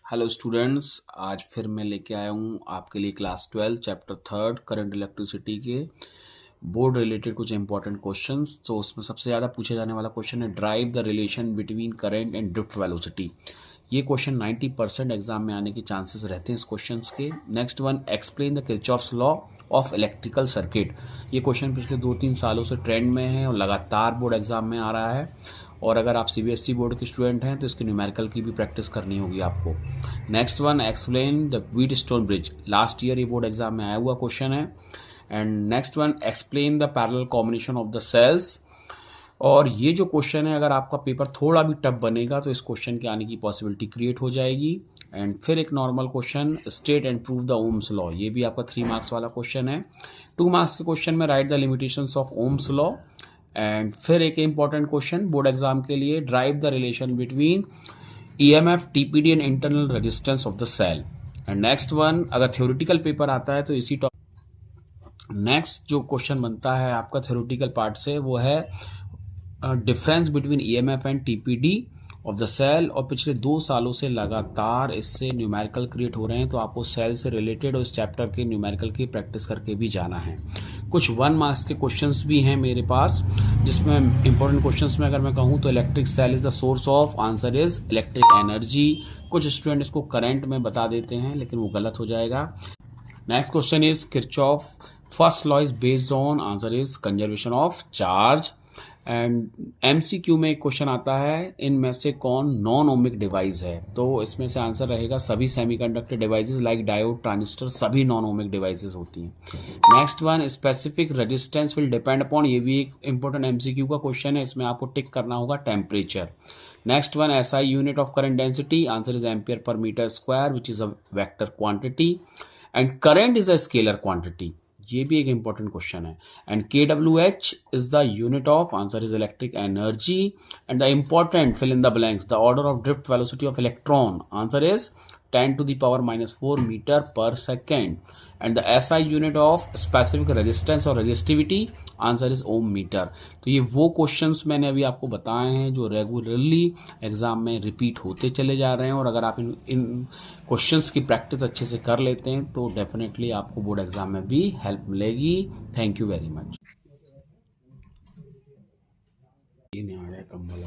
Hello students, आज फिर मैं लेके आया हूँ आपके लिए क्लास 12 चैप्टर 3 करंट इलेक्ट्रिसिटी के बोर्ड रिलेटेड कुछ इंपॉर्टेंट क्वेश्चंस। तो उसमें सबसे ज़्यादा पूछे जाने वाला क्वेश्चन है drive the relation between current and drift velocity. ये क्वेश्चन 90% एग्जाम में आने के चांसेस रहते हैं इस क्वेश्चन के। Next one, explain the Kirchhoff's law of electrical circuit. ये क्वेश्चन पिछले 2-3 सालों से ट्रेंड में है और लगातार बोर्ड एग्जाम में आ रहा है। और अगर आप सीबीएसई बोर्ड के स्टूडेंट हैं तो इसके न्यूमेरिकल की भी प्रैक्टिस करनी होगी आपको। Next one, explain the Wheatstone bridge. Last year ये बोर्ड एग्जाम में आया हुआ क्वेश्चन है। And next one, explain the parallel combination of the cells. और ये जो क्वेश्चन है, अगर आपका पेपर थोड़ा भी टफ बनेगा तो इस क्वेश्चन के आने की पॉसिबिलिटी क्रिएट हो जाएगी। एंड फिर एक normal question, state and prove the Ohm's law. ये भी आपका 3 मार्क्स वाला क्वेश्चन है। 2 मार्क्स के क्वेश्चन में write the limitations of Ohm's law. And फिर एक इंपॉर्टेंट क्वेश्चन बोर्ड एग्जाम के लिए, derive the relation between EMF, TPD and internal resistance of the cell. And next one, अगर थ्योरेटिकल पेपर आता है तो इसी नेक्स्ट जो क्वेश्चन बनता है आपका थ्योरेटिकल पार्ट से वो है difference between EMF and TPD of the cell. और पिछले 2 सालों से लगातार इससे न्यूमेरिकल क्रिएट हो रहे हैं, तो आपको सेल से रिलेटेड और इस चैप्टर के न्यूमेरिकल की प्रैक्टिस करके भी जाना है। कुछ 1 मार्क्स के क्वेश्चंस भी हैं मेरे पास, जिसमें इंपॉर्टेंट क्वेश्चंस में अगर मैं कहूँ तो electric cell is the source of, answer is electric energy. कुछ स्टूडेंट इसको करंट में बता देते हैं लेकिन वो गलत हो जाएगा। Next question is Kirchhoff first law is based on, answer is conservation of charge. And MCQ में एक क्वेश्चन आता है, इनमें से कौन नॉन ओमिक डिवाइस है। तो इसमें से आंसर रहेगा सभी semiconductor devices like diode, transistor, सभी नॉन ओमिक डिवाइसेस होती हैं। Next one, specific resistance will depend upon. ये भी एक इंपॉर्टेंट एमसीक्यू का क्वेश्चन है, इसमें आपको टिक करना होगा temperature. Next one, SI unit of current density, answer is ampere per metre square which is a vector quantity. And current is a scalar quantity, ये भी एक इंपॉर्टेंट क्वेश्चन है। And K W H is the unit of, answer is electric energy. And the important fill in the blanks, the order of drift velocity of electron, answer is 10⁻⁻⁴ metre per second. And the SI unit of specific resistance और resistivity, answer is ohm metre. तो ये वो questions मैंने अभी आपको बताए हैं जो रेगुलरली एग्जाम में रिपीट होते चले जा रहे हैं। और अगर आप इन क्वेश्चंस की प्रैक्टिस अच्छे से कर लेते हैं तो डेफिनेटली आपको बोर्ड एग्जाम में भी हेल्प मिलेगी। Thank you very much. ये नहीं आ गया कम्बल।